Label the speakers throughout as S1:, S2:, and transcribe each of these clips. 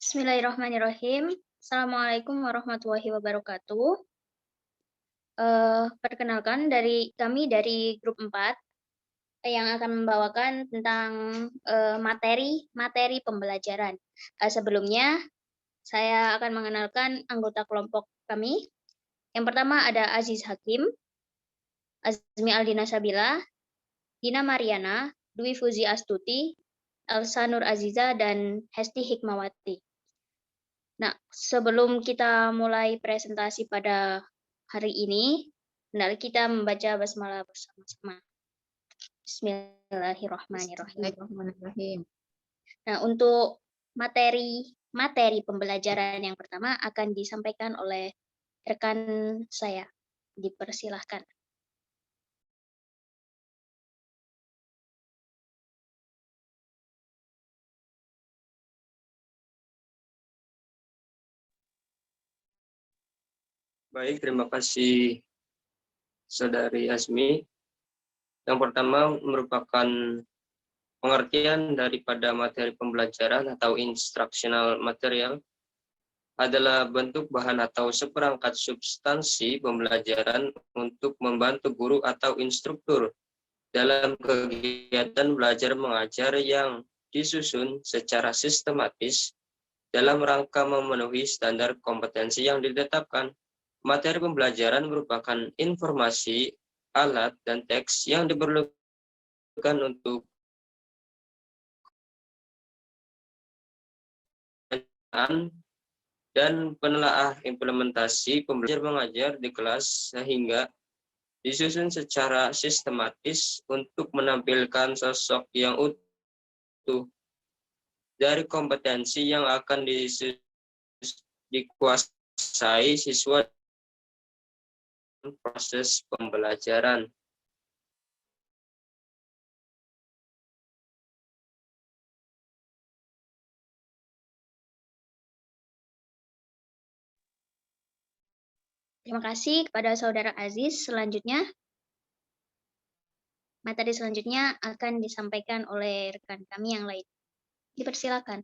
S1: Bismillahirrahmanirrahim. Assalamualaikum warahmatullahi wabarakatuh. Perkenalkan kami dari grup 4 yang akan membawakan tentang materi pembelajaran. Sebelumnya saya akan mengenalkan anggota kelompok kami. Yang pertama ada Aziz Hakim, Azmi Aldina Sabila, Dina Mariana, Dwi Fuzi Astuti, Elsa Nur Aziza, dan Hesti Hikmawati. Nah, sebelum kita mulai presentasi pada hari ini, mari kita membaca basmalah bersama-sama. Bismillahirrahmanirrahim. Nah, untuk materi pembelajaran yang pertama akan disampaikan oleh rekan saya. Dipersilahkan.
S2: Baik, terima kasih Saudari Azmi. Yang pertama merupakan pengertian daripada materi pembelajaran atau instructional material adalah bentuk bahan atau seperangkat substansi pembelajaran untuk membantu guru atau instruktur dalam kegiatan belajar mengajar yang disusun secara sistematis dalam rangka memenuhi standar kompetensi yang ditetapkan. Materi pembelajaran merupakan informasi, alat, dan teks yang diperlukan untuk dan penelaah implementasi pembelajar mengajar di kelas sehingga disusun secara sistematis untuk menampilkan sosok yang utuh dari kompetensi yang akan dikuasai siswa proses pembelajaran.
S1: Terima kasih kepada Saudara Aziz. Selanjutnya, materi selanjutnya akan disampaikan oleh rekan kami yang lain. Dipersilakan.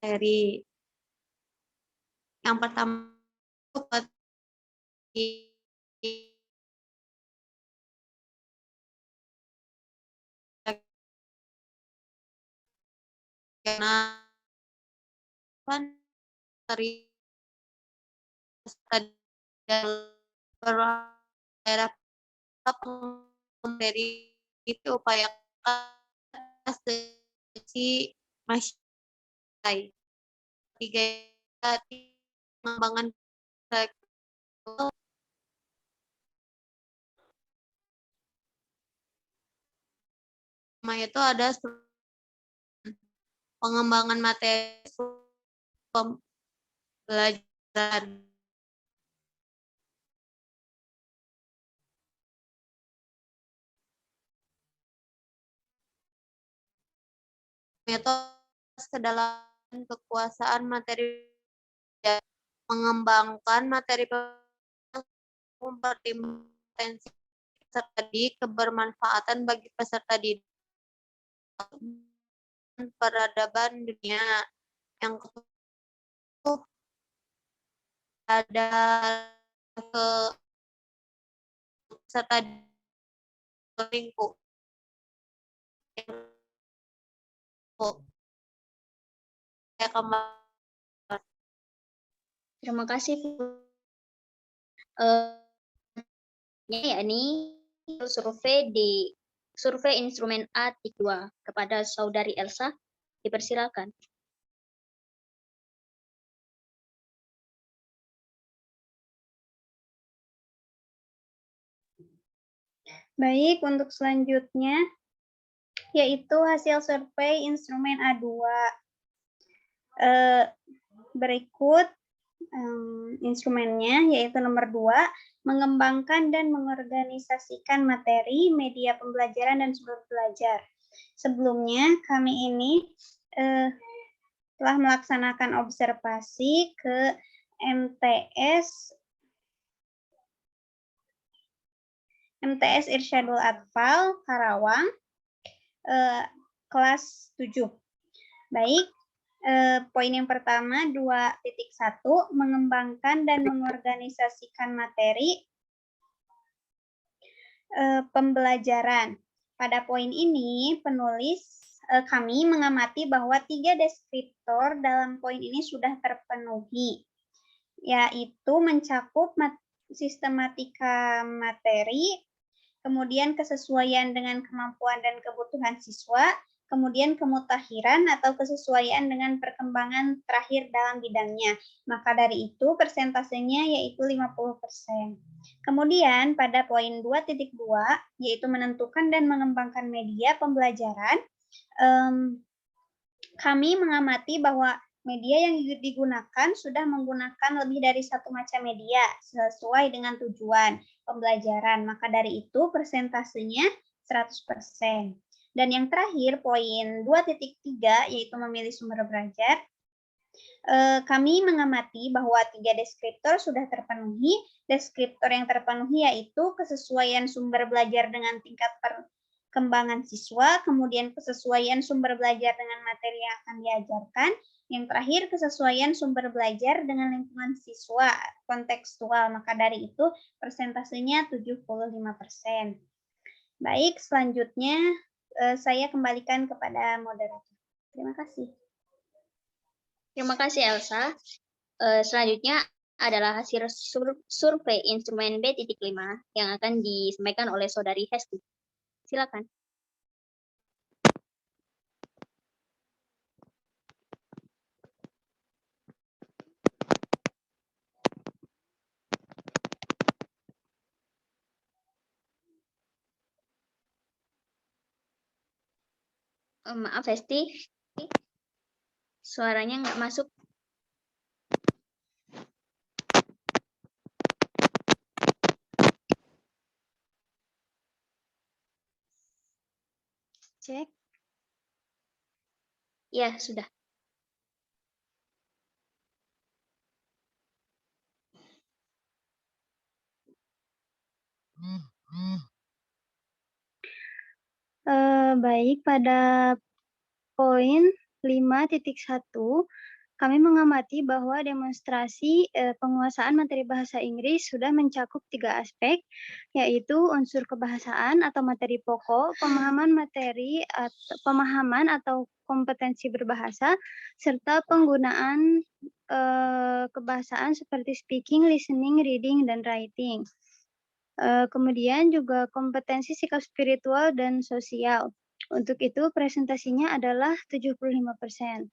S3: Dari yang pertama karena kan dari daerah dari itu upayakan si masyarakat tiga pengembangan itu ada pengembangan materi pembelajaran metode kedalam kekuasaan materi dan mengembangkan materi mempertimbangkan peserta didik kebermanfaatan bagi peserta didik peradaban dunia. Yang kedua ada ke peserta lingkup.
S1: Terima kasih. Yakni survei instrumen A-2 kepada Saudari Elsa. Dipersilakan.
S4: Baik, untuk selanjutnya yaitu hasil survei instrumen A2. Berikut instrumennya, yaitu nomor 2, mengembangkan dan mengorganisasikan materi, media pembelajaran, dan sumber belajar. Sebelumnya, kami ini telah melaksanakan observasi ke MTS MTS Irsyadul Atfal, Karawang, kelas 7. Baik, poin yang pertama 2.1, mengembangkan dan mengorganisasikan materi pembelajaran. Pada poin ini, kami mengamati bahwa 3 deskriptor dalam poin ini sudah terpenuhi, yaitu mencakup sistematika materi, kemudian kesesuaian dengan kemampuan dan kebutuhan siswa, kemudian kemutakhiran atau kesesuaian dengan perkembangan terakhir dalam bidangnya. Maka dari itu persentasenya yaitu 50%. Kemudian pada poin 2.2, yaitu menentukan dan mengembangkan media pembelajaran, kami mengamati bahwa media yang digunakan sudah menggunakan lebih dari satu macam media sesuai dengan tujuan pembelajaran. Maka dari itu persentasenya 100%. Dan yang terakhir, poin 2.3, yaitu memilih sumber belajar. Kami mengamati bahwa 3 deskriptor sudah terpenuhi. Deskriptor yang terpenuhi yaitu kesesuaian sumber belajar dengan tingkat perkembangan siswa, kemudian kesesuaian sumber belajar dengan materi yang akan diajarkan, yang terakhir kesesuaian sumber belajar dengan lingkungan siswa kontekstual. Maka dari itu persentasenya 75%. Baik, selanjutnya saya kembalikan kepada moderator. Terima kasih.
S1: Terima kasih, Elsa. Selanjutnya adalah hasil survei instrumen B.5 yang akan disampaikan oleh Saudari Hesti. Silakan. Maaf, Hesti. Suaranya nggak masuk.
S4: Cek.
S1: Ya, sudah.
S4: Baik, pada poin 5.1, kami mengamati bahwa demonstrasi penguasaan materi bahasa Inggris sudah mencakup 3 aspek, yaitu unsur kebahasaan atau materi pokok, pemahaman atau kompetensi berbahasa, serta penggunaan kebahasaan seperti speaking, listening, reading, dan writing. Kemudian juga kompetensi sikap spiritual dan sosial. Untuk itu presentasinya adalah 75%.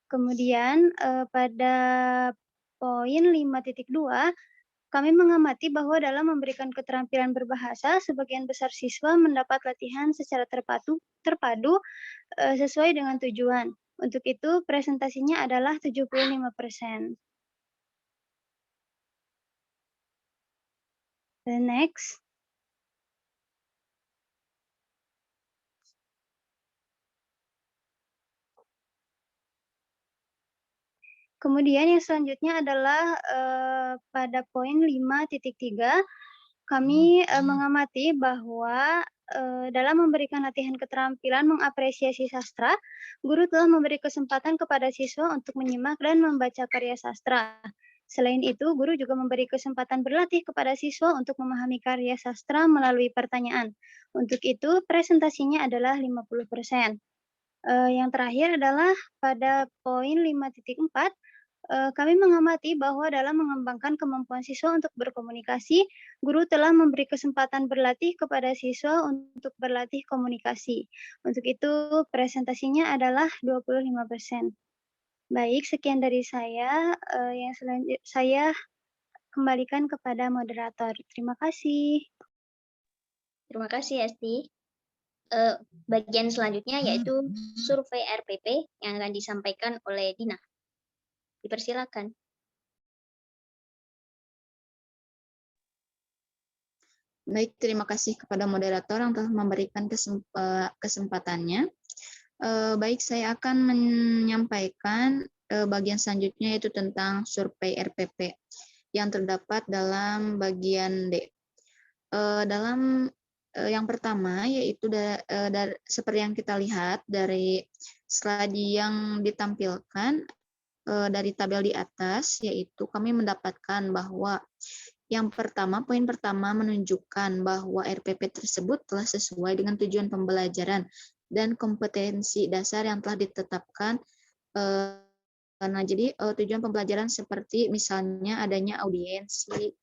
S4: Kemudian pada poin 5.2, kami mengamati bahwa dalam memberikan keterampilan berbahasa, sebagian besar siswa mendapat latihan secara terpadu sesuai dengan tujuan. Untuk itu presentasinya adalah 75%. Next. Kemudian yang selanjutnya adalah pada poin 5.3, kami mengamati bahwa dalam memberikan latihan keterampilan mengapresiasi sastra, guru telah memberi kesempatan kepada siswa untuk menyimak dan membaca karya sastra. Selain itu, guru juga memberi kesempatan berlatih kepada siswa untuk memahami karya sastra melalui pertanyaan. Untuk itu, presentasinya adalah 50%. Yang terakhir adalah pada poin 5.4, kami mengamati bahwa dalam mengembangkan kemampuan siswa untuk berkomunikasi, guru telah memberi kesempatan berlatih kepada siswa untuk berlatih komunikasi. Untuk itu, presentasinya adalah 25%. Baik, sekian dari saya. Yang selanjutnya saya kembalikan kepada moderator. Terima kasih.
S1: Terima kasih, Hesti. Bagian selanjutnya yaitu survei RPP yang akan disampaikan oleh Dina. Dipersilakan.
S5: Baik, terima kasih kepada moderator yang telah memberikan kesempatannya. Baik, saya akan menyampaikan bagian selanjutnya, yaitu tentang survei RPP yang terdapat dalam bagian D. dalam yang pertama yaitu seperti yang kita lihat dari slide yang ditampilkan dari tabel di atas, yaitu kami mendapatkan bahwa yang pertama, poin pertama menunjukkan bahwa RPP tersebut telah sesuai dengan tujuan pembelajaran dan kompetensi dasar yang telah ditetapkan. Nah, jadi tujuan pembelajaran seperti misalnya adanya audiensi,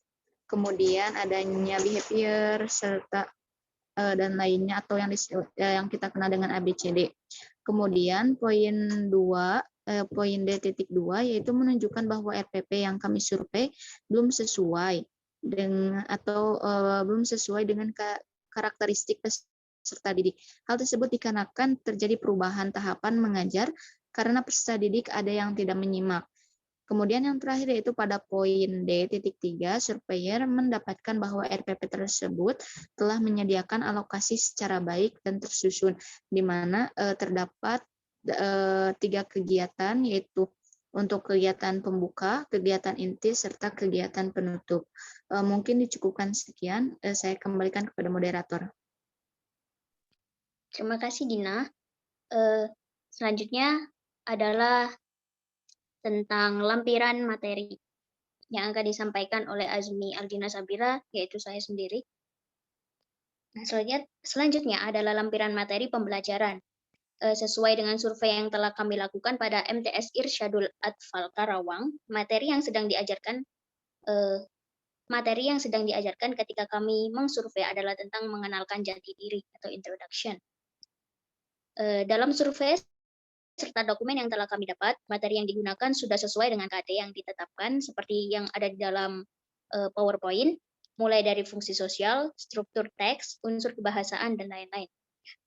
S5: kemudian adanya behavior, serta dan lainnya atau yang kita kenal dengan ABCD. Kemudian poin 2, poin D.2 yaitu menunjukkan bahwa RPP yang kami survei belum sesuai dengan karakteristik peserta didik. Hal tersebut dikarenakan terjadi perubahan tahapan mengajar karena peserta didik ada yang tidak menyimak. Kemudian yang terakhir yaitu pada poin D.3, surveyor mendapatkan bahwa RPP tersebut telah menyediakan alokasi secara baik dan tersusun, di mana terdapat 3 kegiatan, yaitu untuk kegiatan pembuka, kegiatan inti, serta kegiatan penutup. Mungkin dicukupkan sekian, saya kembalikan kepada moderator.
S1: Terima kasih, Dina. Selanjutnya adalah tentang lampiran materi yang akan disampaikan oleh Azmi Aldina Sabira, yaitu saya sendiri. Nah, selanjutnya adalah lampiran materi pembelajaran. Sesuai dengan survei yang telah kami lakukan pada MTS Irsyadul Atfal Karawang, materi yang sedang diajarkan ketika kami mengsurvei adalah tentang mengenalkan jati diri atau introduction. Dalam survei serta dokumen yang telah kami dapat, materi yang digunakan sudah sesuai dengan KD yang ditetapkan seperti yang ada di dalam PowerPoint, mulai dari fungsi sosial, struktur teks, unsur kebahasaan, dan lain-lain.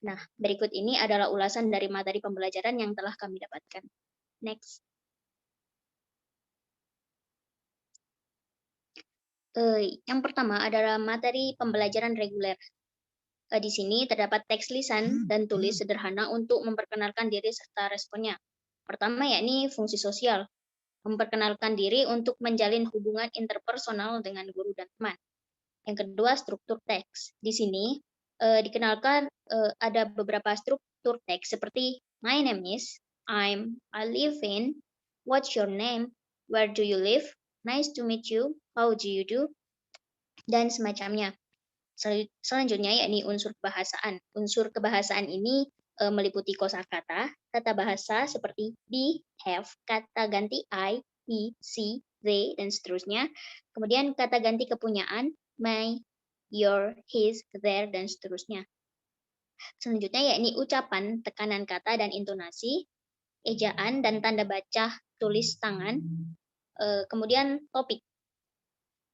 S1: Nah, berikut ini adalah ulasan dari materi pembelajaran yang telah kami dapatkan. Next. Yang pertama adalah materi pembelajaran reguler. Di sini terdapat teks lisan dan tulis sederhana untuk memperkenalkan diri serta responnya. Pertama yakni fungsi sosial, memperkenalkan diri untuk menjalin hubungan interpersonal dengan guru dan teman. Yang kedua, struktur teks. Di sini dikenalkan ada beberapa struktur teks seperti my name is, I live in, what's your name, where do you live, nice to meet you, how do you do, dan semacamnya. Selanjutnya yakni unsur kebahasaan. Unsur kebahasaan ini meliputi kosakata, tata bahasa seperti be, have, kata ganti I, he, she, they, dan seterusnya. Kemudian kata ganti kepunyaan, my, your, his, their, dan seterusnya. Selanjutnya yakni ucapan, tekanan kata, dan intonasi, ejaan, dan tanda baca tulis tangan. Kemudian topik.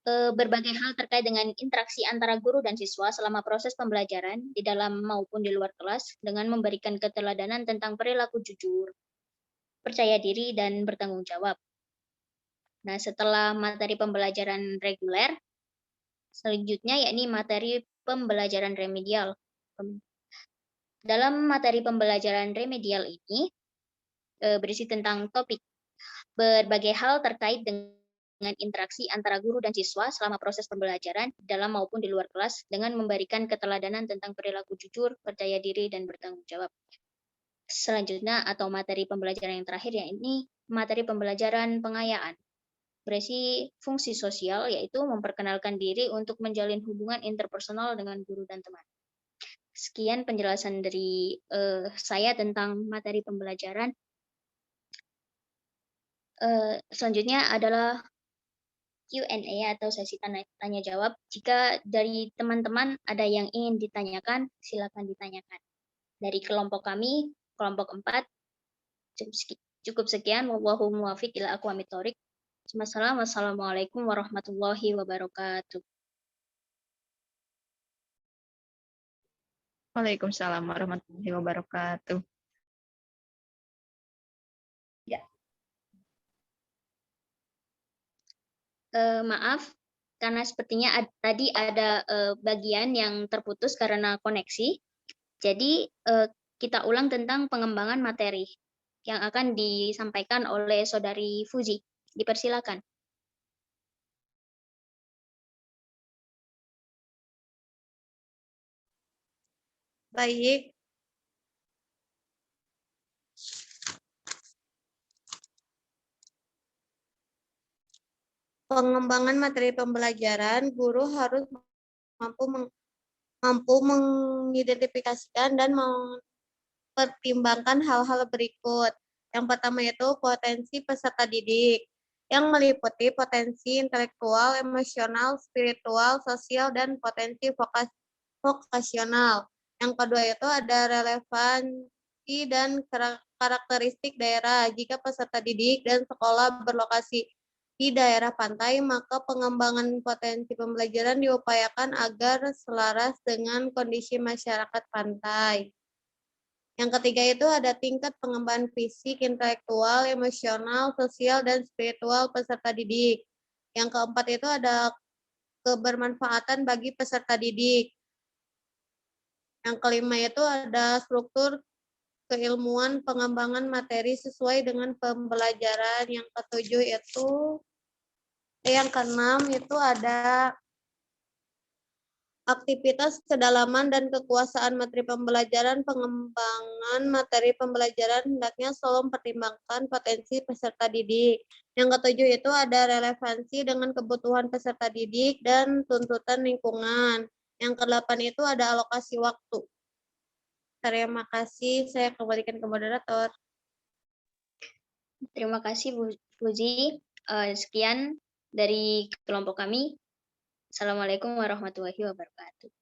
S1: Berbagai hal terkait dengan interaksi antara guru dan siswa selama proses pembelajaran di dalam maupun di luar kelas dengan memberikan keteladanan tentang perilaku jujur, percaya diri, dan bertanggung jawab. Nah, setelah materi pembelajaran reguler, selanjutnya yakni materi pembelajaran remedial. Dalam materi pembelajaran remedial ini berisi tentang topik berbagai hal terkait dengan interaksi antara guru dan siswa selama proses pembelajaran dalam maupun di luar kelas dengan memberikan keteladanan tentang perilaku jujur, percaya diri, dan bertanggung jawab. Selanjutnya atau materi pembelajaran yang terakhir yakni materi pembelajaran pengayaan. Berisi fungsi sosial yaitu memperkenalkan diri untuk menjalin hubungan interpersonal dengan guru dan teman. Sekian penjelasan dari saya tentang materi pembelajaran. Selanjutnya adalah Q&A atau sesi tanya jawab. Jika dari teman-teman ada yang ingin ditanyakan, silakan ditanyakan. Dari kelompok kami, kelompok 4, cukup sekian. Wallahu muwaffiq ila aqwamit thoriq. Wassalamualaikum warahmatullahi wabarakatuh.
S5: Waalaikumsalam warahmatullahi wabarakatuh.
S1: Maaf, karena sepertinya tadi ada bagian yang terputus karena koneksi. Jadi kita ulang tentang pengembangan materi yang akan disampaikan oleh Saudari Fuzi. Dipersilakan.
S3: Baik. Pengembangan materi pembelajaran, guru harus mampu mengidentifikasikan dan mempertimbangkan hal-hal berikut. Yang pertama itu potensi peserta didik, yang meliputi potensi intelektual, emosional, spiritual, sosial, dan potensi vokasional. Yang kedua itu ada relevansi dan karakteristik daerah. Jika peserta didik dan sekolah berlokasi di daerah pantai, maka pengembangan potensi pembelajaran diupayakan agar selaras dengan kondisi masyarakat pantai. Yang ketiga itu ada tingkat pengembangan fisik, intelektual, emosional, sosial, dan spiritual peserta didik. Yang keempat itu ada kebermanfaatan bagi peserta didik. Yang kelima itu ada struktur keilmuan pengembangan materi sesuai dengan pembelajaran. Yang ketujuh itu yang keenam itu ada aktivitas kedalaman dan kekuasaan materi pembelajaran. Pengembangan materi pembelajaran hendaknya selalu mempertimbangkan potensi peserta didik. Yang ketujuh itu ada relevansi dengan kebutuhan peserta didik dan tuntutan lingkungan. Yang kedelapan itu ada alokasi waktu. Terima kasih, saya kembalikan ke moderator.
S1: Terima kasih Bu Fuzi. Sekian dari kelompok kami. Assalamualaikum warahmatullahi wabarakatuh.